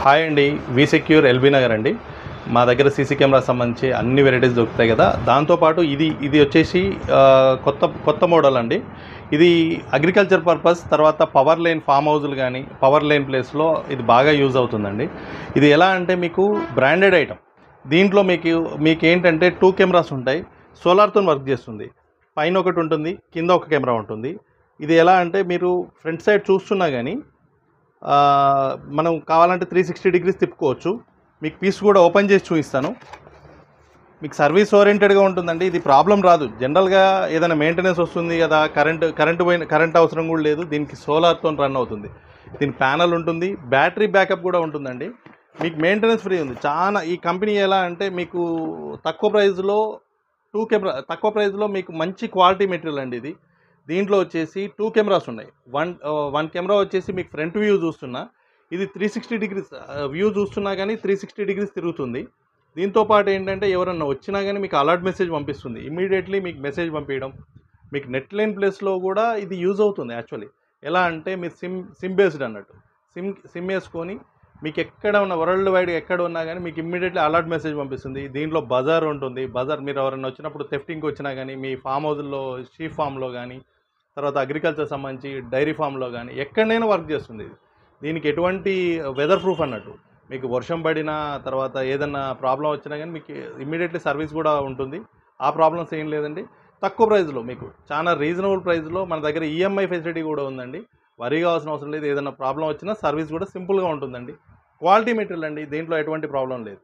Hi అండి, వి secure LB Nagar అండి. మా దగ్గర సీసీ కెమెరా సంబంధించి అన్ని వెరైటీస్ దొరుకుతాయి కదా. దాంతోపాటు ఇది వచ్చేసి కొత్త మోడల్ అండి. ఇది అగ్రికల్చర్ పర్పస్, తర్వాత పవర్ లైన్ ఫామ్ హౌజులు కానీ పవర్ లైన్ ప్లేస్లో ఇది బాగా యూజ్ అవుతుందండి. ఇది ఎలా అంటే మీకు బ్రాండెడ్ ఐటమ్. దీంట్లో మీకు ఏంటంటే 2 కెమెరాస్ ఉంటాయి. సోలార్తో వర్క్ చేస్తుంది. పైన ఒకటి ఉంటుంది, కింద ఒక కెమెరా ఉంటుంది. ఇది ఎలా అంటే మీరు ఫ్రంట్ సైడ్ చూస్తున్నా కానీ మనం కావాలంటే 360 డిగ్రీస్ తిప్పుకోవచ్చు. మీకు పీస్ కూడా ఓపెన్ చేసి చూపిస్తాను. మీకు సర్వీస్ ఓరియంటెడ్గా ఉంటుందండి. ఇది ప్రాబ్లం రాదు. జనరల్గా ఏదైనా మెయింటెనెన్స్ వస్తుంది కదా, కరెంట్ అవసరం కూడా లేదు. దీనికి సోలార్తో రన్ అవుతుంది. దీనికి ప్యానల్ ఉంటుంది, బ్యాటరీ బ్యాకప్ కూడా ఉంటుందండి. మీకు మెయింటెనెన్స్ ఫ్రీ ఉంది. చాలా ఈ కంపెనీ ఎలా అంటే మీకు తక్కువ ప్రైస్లో మీకు మంచి క్వాలిటీ మెటీరియల్ అండి ఇది. దీంట్లో వచ్చేసి 2 కెమెరాస్ ఉన్నాయి. వన్ కెమెరా వచ్చేసి మీకు ఫ్రంట్ వ్యూ చూస్తున్నా, ఇది 360 డిగ్రీస్ వ్యూ చూస్తున్నా కానీ 360 డిగ్రీస్ తిరుగుతుంది. దీంతో పాటు ఏంటంటే ఎవరన్నా వచ్చినా కానీ మీకు అలర్ట్ మెసేజ్ పంపిస్తుంది. ఇమీడియట్లీ మీకు మెసేజ్ పంపించడం, మీకు నెట్ లైన్ ప్లేస్లో కూడా ఇది యూజ్ అవుతుంది. యాక్చువల్లీ ఎలా అంటే మీరు సిమ్ బేస్డ్ అన్నట్టు సిమ్ వేసుకొని మీకు ఎక్కడ ఉన్న వరల్డ్ వైడ్ ఎక్కడ ఉన్నా కానీ మీకు ఇమ్మీడియట్లీ అలర్ట్ మెసేజ్ పంపిస్తుంది. దీంట్లో బజార్ ఉంటుంది. బజార్ మీరు ఎవరైనా వచ్చినప్పుడు థెఫ్టింగ్కి వచ్చినా కానీ మీ ఫామ్ హౌస్లో, షీప్ ఫామ్లో కానీ, తర్వాత అగ్రికల్చర్ సంబంధించి డైరీ ఫామ్లో కానీ ఎక్కడైనా వర్క్ చేస్తుంది ఇది. దీనికి ఎటువంటి వెదర్ ప్రూఫ్ అన్నట్టు. మీకు వర్షం పడినా, తర్వాత ఏదన్నా ప్రాబ్లం వచ్చినా కానీ మీకు ఇమ్మీడియట్లీ సర్వీస్ కూడా ఉంటుంది. ఆ ప్రాబ్లమ్స్ ఏం లేదండి. తక్కువ ప్రైస్లో మీకు చాలా రీజనబుల్ ప్రైస్లో మన దగ్గర ఈఎంఐ ఫెసిలిటీ కూడా ఉందండి. వరి కావాల్సిన అవసరం లేదు. ఏదైనా ప్రాబ్లం వచ్చినా సర్వీస్ కూడా సింపుల్గా ఉంటుందండి. క్వాలిటీ మెటీరియల్ అండి. దీంట్లో ఎటువంటి ప్రాబ్లం లేదు.